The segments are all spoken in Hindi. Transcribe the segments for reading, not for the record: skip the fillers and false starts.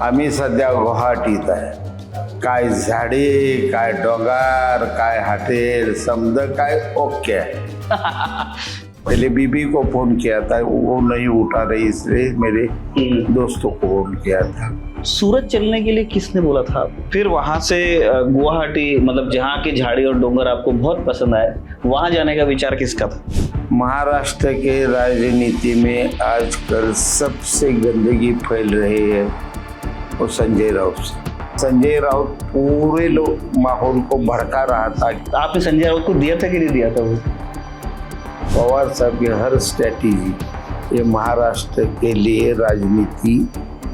आम्ही सध्या गुवाहाटीत आहे. काय झाडे, काय डोंगर, काय हॉटेल, समझ काय ओके है. पहले बीबी को फोन किया था, वो नहीं उठा रही, इसलिए मेरे दोस्तों को फोन किया था. सूरत चलने के लिए किसने बोला था आपको? फिर वहां से गुवाहाटी, मतलब जहाँ के झाड़ी और डोंगर आपको बहुत पसंद आए, वहां जाने का विचार किसका था? महाराष्ट्र के राजनीति में आजकल सबसे गंदगी फैल रही है वो संजय राउत से. संजय राउत पूरे लोग माहौल को भड़का रहा था. आपने संजय राउत को दिया था कि नहीं दिया था वो? पवार साहब की हर स्ट्रैटेजी ये महाराष्ट्र के लिए राजनीति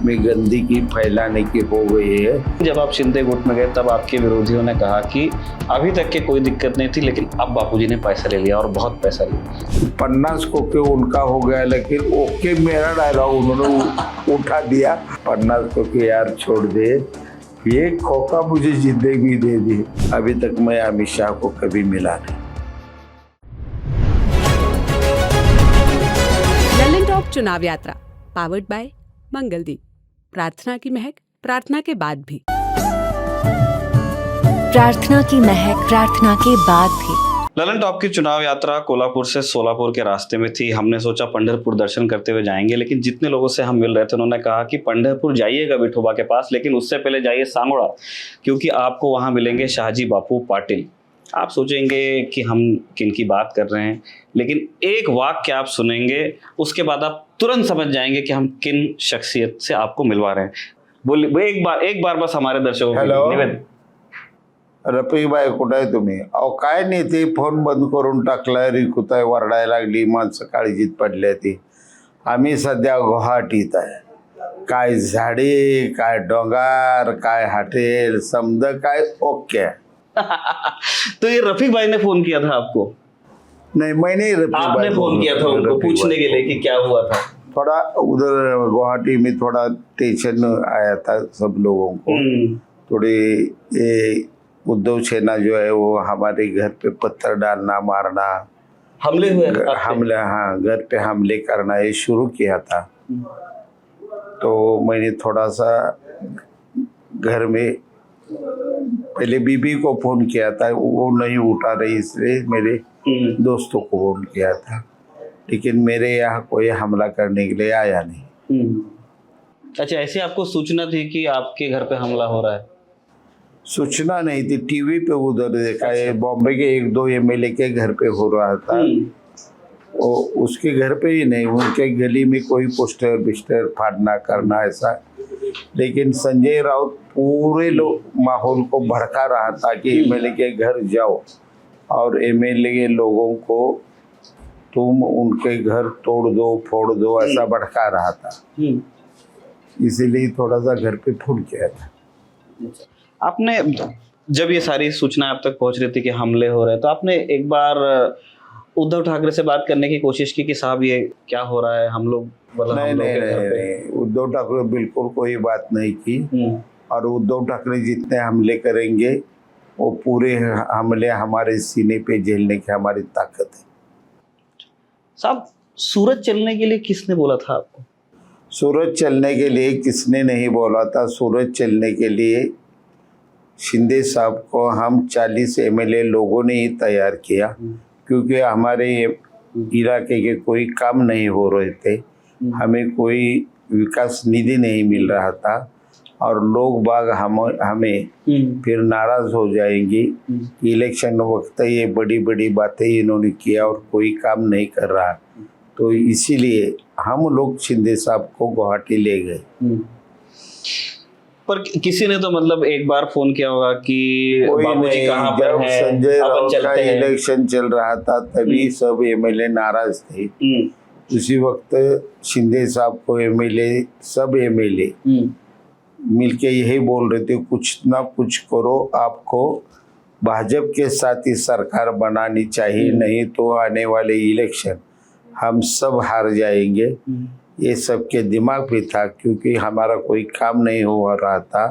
में गंदगी फैलाने की हो गई है. जब आप शिंदे गुट में गए तब आपके विरोधियों ने कहा कि अभी तक के कोई दिक्कत नहीं थी, लेकिन अब बापूजी ने पैसा ले लिया और बहुत पैसा लिया. 50 कोके उनका हो गया, लेकिन ओके मेरा डायलॉग उन्होंने उठा दिया. 50 कोके यार छोड़ दे, ये खोका मुझे जिंदगी दे दी. अभी तक मैं अमित शाह को कभी मिला नहीं. ललन टॉप चुनाव यात्रा पावर्ड बाय मंगलदीप. प्रार्थना की महक प्रार्थना के बाद भी. प्रार्थना की महक प्रार्थना के बाद भी. ललन टॉप की चुनाव यात्रा कोल्हापुर से सोलापुर के रास्ते में थी. हमने सोचा पंढरपुर दर्शन करते हुए जाएंगे, लेकिन जितने लोगों से हम मिल रहे थे उन्होंने कहा कि पंढरपुर जाइएगा विठोबा के पास, लेकिन उससे पहले जाइए सांगोड़ा, क्योंकि आपको वहां मिलेंगे शाहजी बापू पाटिल. आप सोचेंगे कि हम किन की बात कर रहे हैं, लेकिन एक वाक्य आप सुनेंगे, उसके बाद आप तुरंत समझ जाएंगे कि हम किन शख्सियत से आपको मिलवा रहे हैं. बोलिए एक बार बस हमारे दर्शकों को निवेदन. रफीकबाई कुठे आहे तुम्ही? अहो काय नाही, ते फोन बंद करून टाकलाय, रिकुताय वरडायला लागली, माणसं काळजीत पडल्या. ती आम्ही सध्या गुवाहाटीत आहे. काय झाडे, काय डोंगर, काय हॉटेल, समझ काय ओके है. तो ये रफीक भाई ने फोन किया था आपको? नहीं, मैंने आपने फोन किया था उनको पूछने के लिए कि क्या हुआ था? थोड़ा उधर गुवाहाटी में थोड़ा टेंशन आया था सब लोगों को. थोड़ी ये उद्धव सेना जो है वो हमारे घर पे पत्थर डालना, मारना, हमले हुए हमले, हाँ, घर पे हमले करना ये शुरू किया था. तो मैंने थोड़ा सा घर में पहले बीबी को फोन किया था, वो नहीं उठा रही, इसलिए मेरे दोस्तों को फोन किया था. लेकिन मेरे यहाँ कोई हमला करने के लिए आया नहीं. अच्छा, ऐसे आपको सूचना थी कि आपके घर पे हमला हो रहा है? सूचना नहीं थी, टीवी पे उधर देखा है. बॉम्बे के 1-2 एमएलए के घर पे हो रहा था. वो उसके घर पे ही नहीं, उनके गली में कोई पोस्टर बिस्टर फाड़ना करना ऐसा. लेकिन संजय राउत पूरे लोग माहौल को भड़का रहा था कि एमएलए के घर जाओ और एमएलए के लोगों को तुम उनके घर तोड़ दो, फोड़ दो, ऐसा भड़का रहा था. इसीलिए थोड़ा सा घर पे फोन किया था. आपने जब ये सारी सूचना आप तक पहुंच रही थी कि हमले हो रहे हैं, तो आपने एक बार उद्धव ठाकरे से बात करने की कोशिश की कि साहब ये क्या हो रहा है, हम लोग नहीं, उद्धव ठाकरे बिल्कुल कोई बात नहीं की. और उद्धव ठाकरे जितने हमले करेंगे वो पूरे हमले हमारे सीने पे झेलने की हमारी ताकत है. साहब, सूरत चलने के लिए किसने बोला था आपको? सूरत चलने के लिए किसने नहीं बोला था. सूरत चलने के लिए शिंदे साहब को हम 40 एमएलए लोगों ने ही तैयार किया, क्योंकि हमारे इलाके के कोई काम नहीं हो रहे थे. हमें कोई विकास निधि नहीं मिल रहा था और लोग बाग हमें फिर नाराज हो जाएंगे. इलेक्शन वक्त ये बड़ी बड़ी बातें इन्होंने किया और कोई काम नहीं कर रहा. तो इसीलिए हम लोग शिंदे साहब को गुवाहाटी ले गए. पर किसी ने तो मतलब एक बार फोन किया होगा कि बाबूजी कहाँ पर हैं, संजय अपन राउत का चलते हैं. इलेक्शन चल रहा था, तभी सब एमएलए नाराज थे. उसी वक्त शिंदे साहब को एमएलए, सब एमएलए मिलके यही बोल रहे थे, कुछ ना कुछ करो, आपको भाजपा के साथ ही सरकार बनानी चाहिए, नहीं तो आने वाले इलेक्शन हम सब हार जाएंगे. ये सबके दिमाग में था, क्योंकि हमारा कोई काम नहीं हो रहा था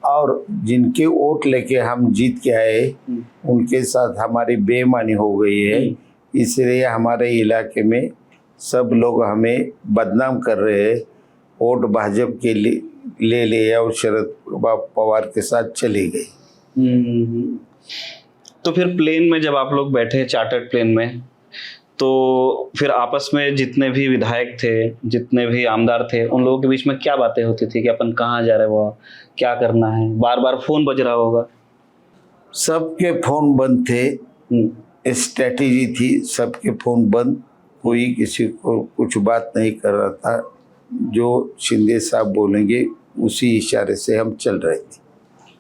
और जिनके वोट लेके हम जीत के आए उनके साथ हमारी बेईमानी हो गई है. इसलिए हमारे इलाके में सब लोग हमें बदनाम कर रहे हैं, वोट भाजपा के लिए ले लिया और शरद पवार के साथ चली गई। तो फिर प्लेन में जब आप लोग बैठे चार्टर्ड प्लेन में, तो फिर आपस में जितने भी विधायक थे, जितने भी आमदार थे, उन लोगों के बीच में क्या बातें होती थी कि अपन कहाँ जा रहे हो, क्या करना है? बार बार फोन बज रहा होगा। सबके फोन बंद थे, स्ट्रेटेजी थी, सबके फोन बंद, कोई किसी को कुछ बात नहीं कर रहा था। जो शिंदे साहब बोलेंगे उसी इशारे से हम चल रहे थे।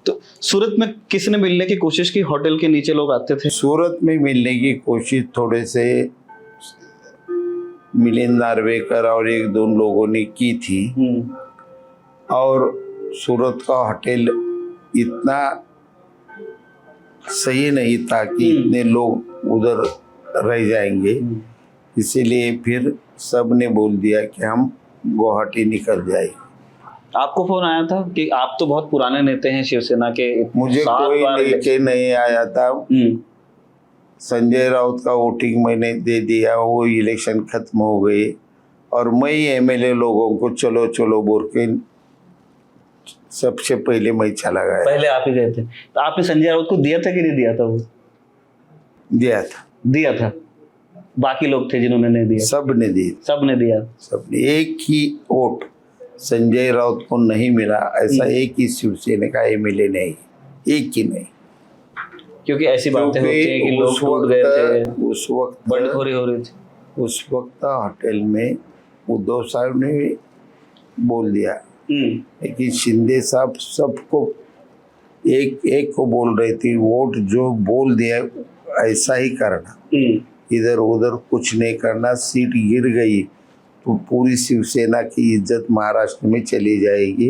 तो सूरत में किसने मिलने की कोशिश की? होटल के नीचे लोग आते थे। सूरत में मिलने की कोशिश थोड़े से मिलिंद नार्वेकर और एक दो लोगों ने की थी, और सूरत का होटल इतना सही नहीं था कि इतने लोग उधर रह जाएंगे, इसीलिए फिर सब ने बोल दिया कि हम गुवाहाटी निकल जाएंगे। आपको फोन आया था कि आप तो बहुत पुराने नेता हैं शिवसेना के? मुझे कोई लेके नहीं आया था। संजय राउत का वोटिंग मैंने दे दिया, वो इलेक्शन खत्म हो गए, और मैं एमएलए लोगों को चलो चलो बोल के सबसे पहले मैं चला गया। पहले आप ही गए थे? तो आपने संजय राउत को दिया था कि नहीं दिया था? वो दिया था। बाकी लोग थे जिन्होंने नहीं दिया? सब ने दिया। सबने एक ही वोट संजय राउत को नहीं मिला, ऐसा एक ही शिवसेना का एमएलए नहीं, एक ही नहीं। क्योंकि ऐसी बातें होती हैं कि लोग टूट गए थे, उस वक्त बंडखोरी हो रही थी। उस वक्त होटल में उद्धव साहब ने बोल दिया, लेकिन शिंदे साहब सबको एक एक को बोल रहे थे, वोट जो बोल दिया ऐसा ही करना, इधर उधर कुछ नहीं करना। सीट गिर गई तो पूरी शिवसेना की इज्जत महाराष्ट्र में चली जाएगी।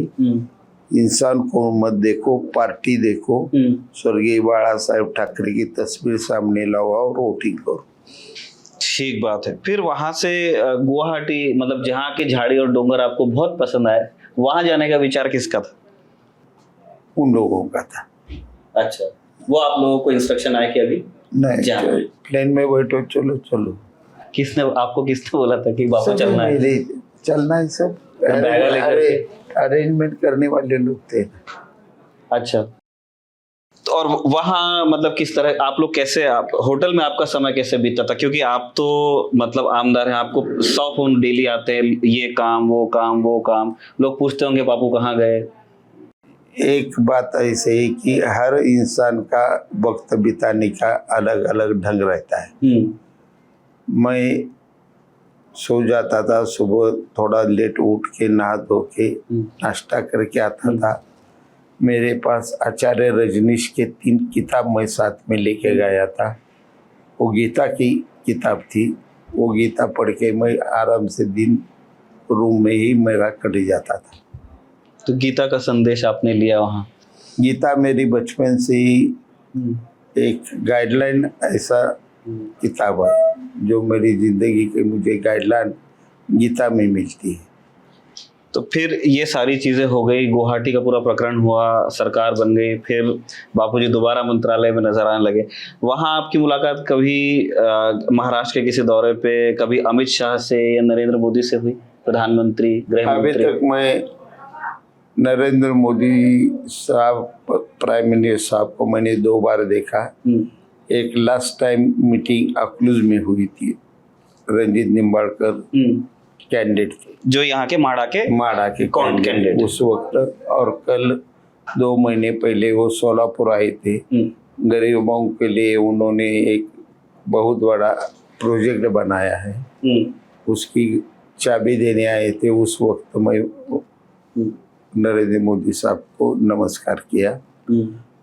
इंसान को मत देखो, पार्टी देखो। स्वर्गीय बाला साहेब ठाकरे की तस्वीर सामने लाओ और वोटिंग करो। ठीक बात है। फिर वहां से गुवाहाटी, मतलब जहाँ के झाड़ी और डोंगर आपको बहुत पसंद आए, वहां जाने का विचार किसका था? उन लोगों का था। अच्छा, वो आप लोगों को इंस्ट्रक्शन आया कि अभी नहीं, प्लेन में बैठो, चलो चलो। किसने बोला था कि बापू चलना है? चलना है सब, अरेंजमेंट करने वाले लोग थे। अच्छा, तो और वहाँ मतलब किस तरह आप लोग कैसे, आप होटल में आपका समय कैसे बीतता था? क्योंकि आप तो मतलब आमदार हैं, आपको 100 फोन डेली आते हैं, ये काम वो काम। लोग पूछते होंगे बापू कहाँ गए? एक बात ऐसे ही कि हर इंसान का वक्त बिताने का अलग अलग ढंग रहता है। मैं सो जाता था, सुबह थोड़ा लेट उठ के नहा धो के नाश्ता करके आता था। मेरे पास आचार्य रजनीश के 3 किताब मैं साथ में लेके गया था। वो गीता की किताब थी, वो गीता पढ़ के मैं आराम से दिन रूम में ही मेरा कट जाता था। तो गीता का संदेश आपने लिया वहाँ? गीता मेरी बचपन से ही एक गाइडलाइन ऐसा किताब है जो मेरी जिंदगी के मुझे गाइडलाइन गीता में मिलती है। तो फिर ये सारी चीज़ें हो गई, गुवाहाटी का पूरा प्रकरण हुआ, सरकार बन गई, फिर बापूजी दोबारा मंत्रालय में नजर आने लगे। वहाँ आपकी मुलाकात कभी महाराष्ट्र के किसी दौरे पे कभी अमित शाह से या नरेंद्र मोदी से हुई, प्रधानमंत्री, गृह मंत्री? अभी तक मैं नरेंद्र मोदी साहब, प्राइम मिनिस्टर साहब को मैंने 2 बार देखा। एक लास्ट टाइम मीटिंग अक्लूज में हुई थी, रंजीत निम्बाड़कर कैंडिडेट थे, जो यहाँ के माड़ा के कैंडिडेट उस वक्त। और कल 2 महीने पहले वो सोलापुर आए थे। गरीबों के लिए उन्होंने एक बहुत बड़ा प्रोजेक्ट बनाया है, उसकी चाबी देने आए थे। उस वक्त मैं नरेंद्र मोदी साहब को नमस्कार किया।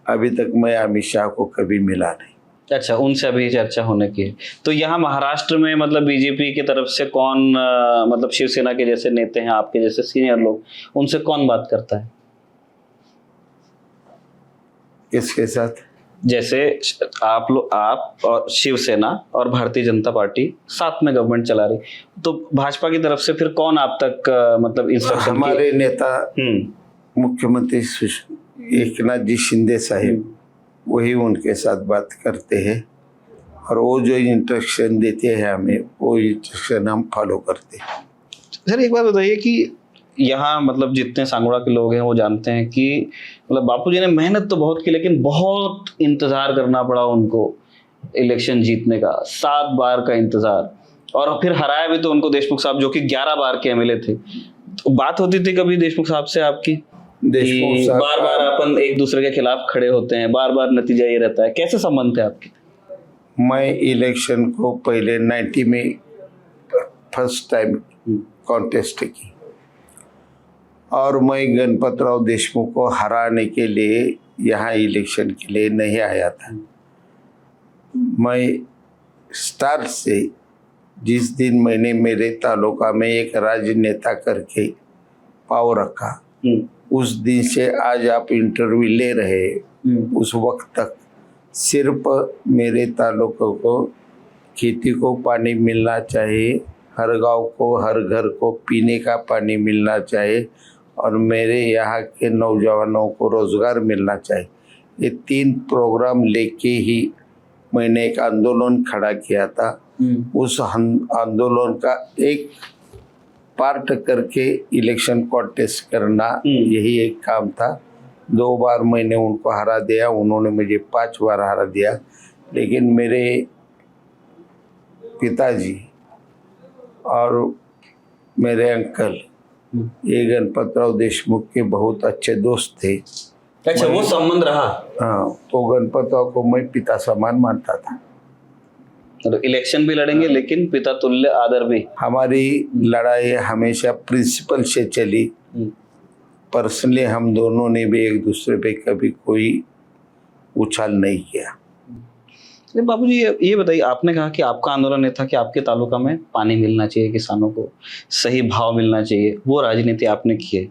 अभी तक मैं अमित शाह को कभी मिला नहीं। अच्छा, उनसे अभी चर्चा होने की है। तो यहाँ महाराष्ट्र में मतलब बीजेपी की तरफ से कौन, मतलब शिवसेना के जैसे नेता हैं, आपके जैसे सीनियर लोग, उनसे कौन बात करता है? किसके साथ? जैसे आप और शिवसेना और भारतीय जनता पार्टी साथ में गवर्नमेंट चला रही, तो भाजपा की तरफ से फिर कौन आप तक मतलब इंस्ट्रक्शन? हमारे नेता मुख्यमंत्री एकनाथ जी शिंदे साहिब, वही उनके साथ बात करते हैं, और वो जो इंस्ट्रक्शन देते हैं हमें, वो इंस्ट्रक्शन हम फॉलो करते हैं। सर एक बात बताइए कि यहाँ मतलब जितने सांगोड़ा के लोग हैं वो जानते हैं कि मतलब बापूजी ने मेहनत तो बहुत की, लेकिन बहुत इंतजार करना पड़ा उनको इलेक्शन जीतने का, 7 बार का इंतजार, और फिर हराया भी तो उनको देशमुख साहब, जो कि 11 बार के एमएलए थे। तो बात होती थी कभी देशमुख साहब से आपकी? देशमुख साहब बार बार अपन एक दूसरे के खिलाफ खड़े होते हैं, बार बार नतीजा ये रहता है, कैसे संबंध थे आपके? मैं इलेक्शन को पहले 90 में फर्स्ट टाइम कॉन्टेस्ट की, और मैं गणपतराव देशमुख को हराने के लिए यहाँ इलेक्शन के लिए नहीं आया था। मैं स्टार्ट से जिस दिन मैंने मेरे तालुका में एक राजनेता करके पाव रखा, उस दिन से आज आप इंटरव्यू ले रहे, उस वक्त तक सिर्फ मेरे तालुका को खेती को पानी मिलना चाहिए, हर गांव को हर घर को पीने का पानी मिलना चाहिए, और मेरे यहाँ के नौजवानों को रोजगार मिलना चाहिए। ये 3 प्रोग्राम लेके ही मैंने एक आंदोलन खड़ा किया था। उस आंदोलन का एक पार्ट करके इलेक्शन कॉन्टेस्ट करना यही एक काम था। 2 बार मैंने उनको हरा दिया, उन्होंने मुझे 5 बार हरा दिया। लेकिन मेरे पिताजी और मेरे अंकल ये गणपतराव देशमुख के बहुत अच्छे दोस्त थे। अच्छा, वो संबंध रहा? हाँ, तो गणपतराव को मैं पिता समान मानता था। तो इलेक्शन भी लड़ेंगे लेकिन पिता तुल्य आदर भी। हमारी लड़ाई हमेशा प्रिंसिपल से चली। पर्सनली हम दोनों ने भी एक दूसरे पे कभी कोई उछाल नहीं किया। बाबूजी ये बताइए, आपने कहा कि आपका आंदोलन ये था कि आपके तालुका में पानी मिलना चाहिए, किसानों को सही भाव मिलना चाहिए, वो राजनीति आपने की है।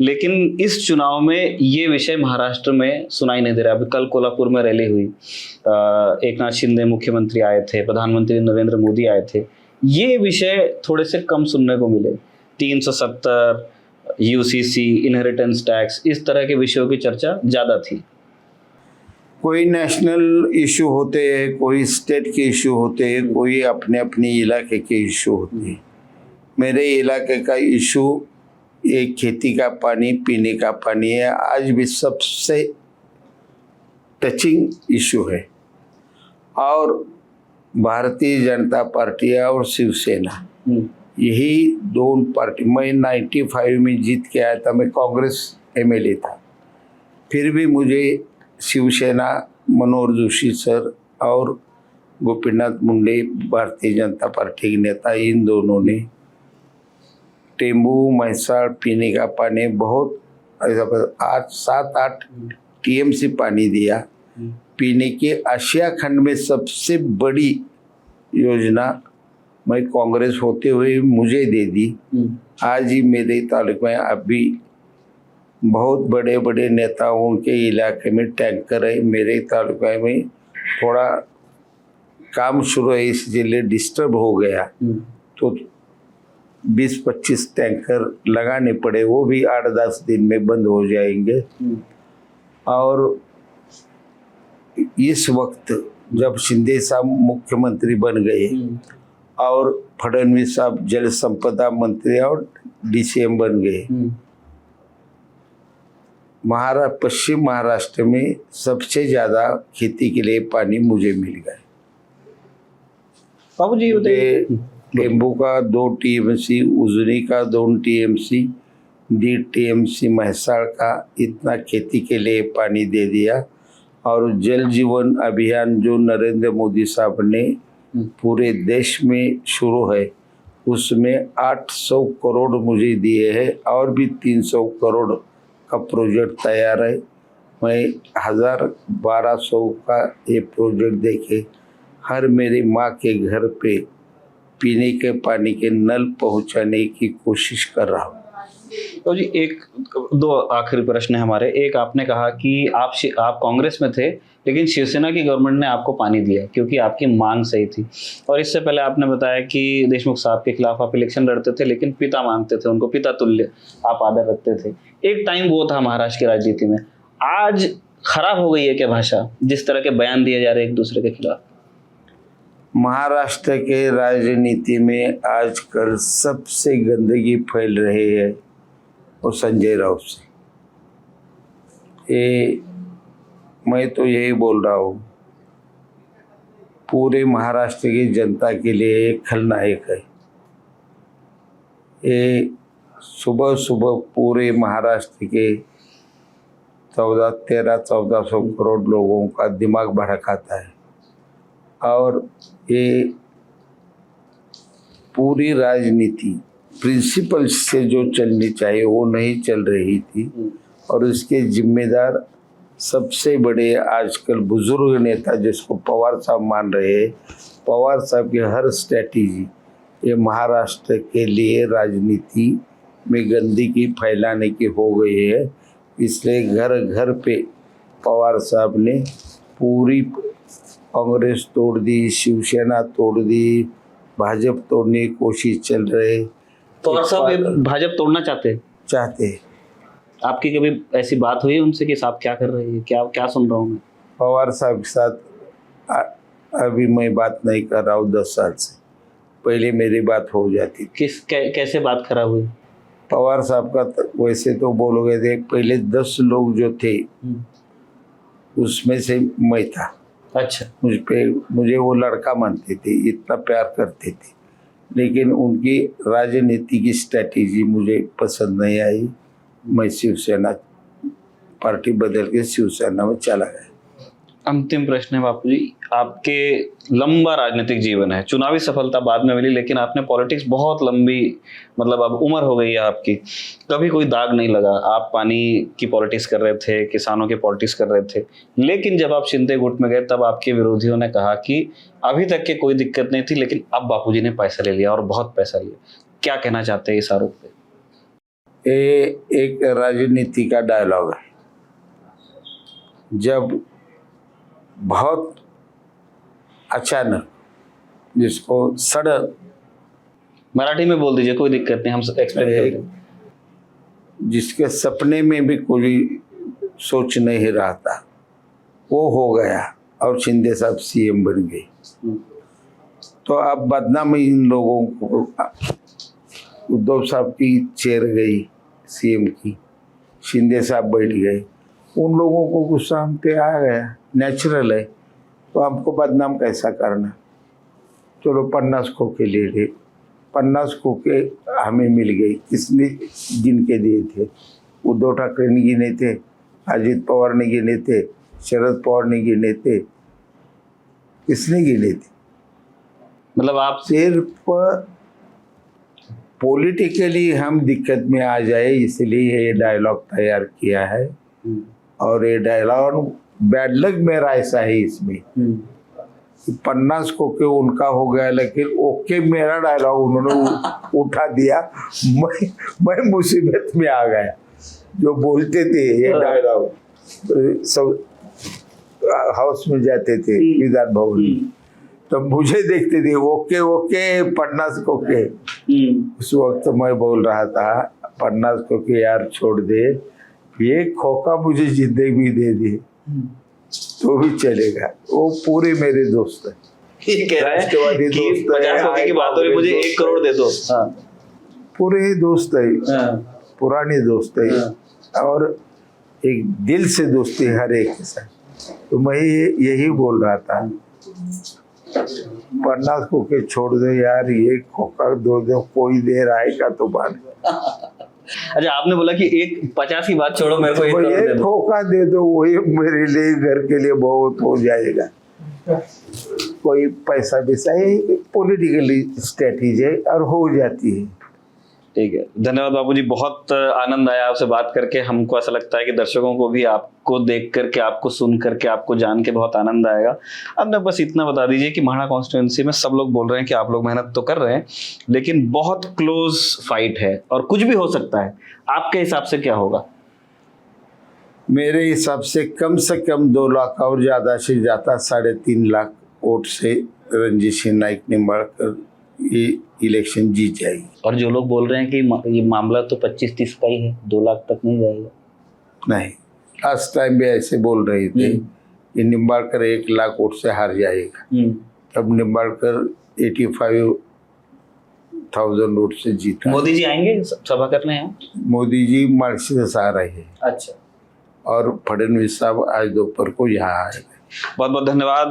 लेकिन इस चुनाव में ये विषय महाराष्ट्र में सुनाई नहीं दे रहा। अभी कल कोल्हापुर में रैली हुई, एक नाथ शिंदे मुख्यमंत्री आए थे, प्रधानमंत्री नरेंद्र मोदी आए थे, ये विषय थोड़े से कम सुनने को मिले। 370, यूसीसी, इनहेरिटेंस टैक्स, इस तरह के विषयों की चर्चा ज़्यादा थी। कोई नेशनल इशू होते हैं, कोई स्टेट के इशू होते हैं, कोई अपने अपने इलाके के इशू होते हैं। मेरे इलाके का इशू ये खेती का पानी, पीने का पानी है, आज भी सबसे टचिंग इशू है। और भारतीय जनता पार्टी और शिवसेना, यही 2 पार्टी। मैं 95 में जीत के आया था, मैं कांग्रेस एमएलए था, फिर भी मुझे शिवसेना मनोहर जोशी सर और गोपीनाथ मुंडे भारतीय जनता पार्टी के नेता, इन दोनों ने टेम्बू मैसाड़ पीने का पानी बहुत ऐसा 7-8 टीएमसी पानी दिया। पीने के एशिया खंड में सबसे बड़ी योजना मैं कांग्रेस होते हुए मुझे दे दी। आज ही मेरे तालुका में अभी बहुत बड़े बड़े नेताओं के इलाके में टैंकर है। मेरे तालुका में थोड़ा काम शुरू है, इसलिए डिस्टर्ब हो गया, तो 20-25 टैंकर लगाने पड़े, वो भी 8-10 दिन में बंद हो जाएंगे। और इस वक्त जब शिंदे साहब मुख्यमंत्री बन गए और फडणवीस साहब जल संपदा मंत्री और डीसीएम बन गए, पश्चिम महाराष्ट्र में सबसे ज़्यादा खेती के लिए पानी मुझे मिल गया। बाबूजी टेम्बू का 2 टीएमसी, उजनी का 2 टीएमसी, 1.5 टीएमसी महसाड़ का, इतना खेती के लिए पानी दे दिया। और जल जीवन अभियान जो नरेंद्र मोदी साहब ने पूरे देश में शुरू है, उसमें 800 करोड़ मुझे दिए हैं, और भी 300 करोड़ का प्रोजेक्ट तैयार है। मैं 1200 का ये प्रोजेक्ट देखे हर मेरी माँ के घर पे पीने के पानी के नल पहुंचाने की कोशिश कर रहा हूँ। तो जी 2 आखिरी प्रश्न है हमारे। एक, आपने कहा कि आप कांग्रेस में थे लेकिन शिवसेना की गवर्नमेंट ने आपको पानी दिया क्योंकि आपकी मांग सही थी, और इससे पहले आपने बताया कि देशमुख साहब के खिलाफ आप इलेक्शन लड़ते थे लेकिन पिता मानते थे, उनको पिता तुल्य आप आदर रखते थे। एक टाइम वो था महाराष्ट्र की राजनीति में। आज खराब हो गई है क्या भाषा, जिस तरह के बयान दिए जा रहे हैं एक दूसरे के खिलाफ? महाराष्ट्र के राजनीति में आजकल सबसे गंदगी फैल रही है और संजय राउत से। ये मैं तो यही बोल रहा हूँ, पूरे महाराष्ट्र की जनता के लिए एक खलनायक है। ये सुबह सुबह पूरे महाराष्ट्र के 1400 करोड़ लोगों का दिमाग भड़काता है। और ये पूरी राजनीति प्रिंसिपल से जो चलनी चाहिए वो नहीं चल रही थी। और इसके जिम्मेदार सबसे बड़े आजकल बुजुर्ग नेता जिसको पवार साहब मान रहे हैं, पवार साहब की हर स्ट्रैटेजी ये महाराष्ट्र के लिए राजनीति में गंदगी फैलाने की हो गई है। इसलिए घर घर पे पवार साहब ने पूरी कांग्रेस तोड़ दी, शिवसेना तोड़ दी, भाजपा तोड़ने की कोशिश चल रहे। पवार साहब भाजपा तोड़ना चाहते हैं। आपकी कभी ऐसी बात हुई उनसे कि साहब क्या कर रहे हैं, क्या क्या सुन रहा हूँ मैं? पवार साहब के साथ अभी मैं बात नहीं कर रहा हूँ, 10 साल से पहले मेरी बात हो जाती थी। कैसे बात खराब हुई? पवार साहब का वैसे तो बोलोगे थे, पहले 10 लोग जो थे उसमें से मैं था। अच्छा। मुझे वो लड़का मानते थे, इतना प्यार करते थे, लेकिन उनकी राजनीति की स्ट्रैटेजी मुझे पसंद नहीं आई। मैं शिवसेना पार्टी बदल के शिवसेना में चला गया। अंतिम प्रश्न है बापू जी, आपके लंबा राजनीतिक जीवन है, चुनावी सफलता बाद में मिली, लेकिन आपने पॉलिटिक्स बहुत लंबी, मतलब अब उम्र हो गई है आपकी, कभी कोई दाग नहीं लगा। आप पानी की पॉलिटिक्स कर रहे थे, किसानों की पॉलिटिक्स कर रहे थे, लेकिन जब आप शिंदे गुट में गए तब आपके विरोधियों ने कहा कि अभी तक के कोई दिक्कत नहीं थी, लेकिन अब बापूजी ने पैसा ले लिया और बहुत पैसा लिया। क्या कहना चाहते हैं इस आरोप पे? ये एक राजनीति का डायलॉग है। जब बहुत अचानक जिसको सडन, मराठी में बोल दीजिए, कोई दिक्कत नहीं, हम एक्सप्लेन कर देंगे। जिसके सपने में भी कोई सोच नहीं रहा था वो हो गया और शिंदे साहब सीएम बन गए। तो अब बदनामी इन लोगों को, उद्धव साहब की चेयर गई सीएम की, शिंदे साहब बैठ गए, उन लोगों को गुस्सा हम पे आ गया, नेचुरल है। तो हमको बदनाम कैसा करना? चलो 50 खोखे ले गए, 50 खोखे हमें मिल गई। किसने जिनके दिए थे? उद्धव ठाकरे ने गिने थे, अजित पवार ने गिने थे, शरद पवार ने गिने थे, किसने गिने थे? मतलब आप सिर्फ पॉलिटिकली हम दिक्कत में आ जाए इसलिए ये डायलॉग तैयार किया है। और ये डायलॉग बैड लक मेरा ऐसा है इसमें, 50 खोखे उनका हो गया, लेकिन ओके मेरा डायलॉग उन्होंने उठा दिया। मैं मुसीबत में आ गया। जो बोलते थे ये डायलॉग, सब हाउस में जाते थे विधान भवन में, तो मुझे देखते थे ओके ओके 50 खोखे। उस वक्त मैं बोल रहा था 50 खोखे यार छोड़ दे, ये खोखा मुझे जिंदगी दे दे तो भी चलेगा। वो पूरे मेरे दोस्त है, राष्ट्रवादी दोस्त है, 50 खोखे की बात हो रही, मुझे 1 करोड़ दे दो। हाँ। पूरे दोस्त है, पुराने दोस्त है, और एक दिल से दोस्ती हर एक के साथ। तो मैं यही बोल रहा था 50 खोखे छोड़ दो यार, ये खोखा दो कोई दे रहा है का तो बात। अच्छा, आपने बोला कि 50 की बात छोड़ो, मेरे को 1 करोड़ दे दो। खोखा दे दो, वही मेरे लिए घर के लिए बहुत हो जाएगा। कोई पैसा वैसा पॉलिटिकली स्ट्रेटेजी है और हो जाती है। ठीक है, धन्यवाद बापूजी, बहुत आनंद आया आपसे बात करके। हमको ऐसा लगता है कि दर्शकों को भी आपको देख करके, आपको सुन करके, आपको जान के बहुत आनंद आएगा। अब ना बस इतना बता दीजिए कि म्हाडा कॉन्स्टिट्यूएंसी में सब लोग बोल रहे हैं कि आप लोग मेहनत तो कर रहे हैं, लेकिन बहुत क्लोज फाइट है और कुछ भी हो सकता है। आपके हिसाब से क्या होगा? मेरे हिसाब से कम 2 लाख और ज़्यादा से ज़्यादा 3.5 लाख वोट से रणजीत सिंह नाइक निंबाळकर ये इलेक्शन जीत जाएगी। और जो लोग बोल रहे हैं कि ये मामला तो 25-30 का ही है, 2 लाख तक नहीं जाएगा। नहीं, लास्ट टाइम भी ऐसे बोल रहे थे कि निंबाळकर 1 लाख वोट से हार जाएगा। तब निंबाळकर 85 1000 वोट से जीता। मोदी जी आएंगे सभा करने यहाँ? मोदी जी मर्सिडीज आ रहे हैं अच्छा, और फडणवीस साहब आज दोपहर को यहाँ आए। बहुत बहुत धन्यवाद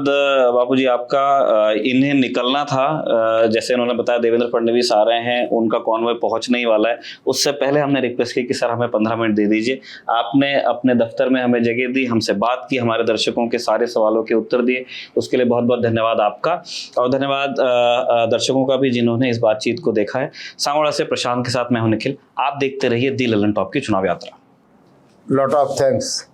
बापू जी आपका। इन्हें निकलना था, जैसे उन्होंने बताया देवेंद्र फडणवीस आ रहे हैं, उनका कॉन्वॉय पहुंचने ही वाला है। उससे पहले हमने रिक्वेस्ट की कि सर हमें 15 मिनट दे दीजिए। आपने अपने दफ्तर में हमें जगह दी, हमसे बात की, हमारे दर्शकों के सारे सवालों के उत्तर दिए, उसके लिए बहुत बहुत धन्यवाद आपका। और धन्यवाद दर्शकों का भी जिन्होंने इस बातचीत को देखा है। सांगोड़ा से प्रशांत के साथ मैं हूं निखिल। आप देखते रहिए दी ललन टॉप की चुनाव यात्रा। Lot of thanks.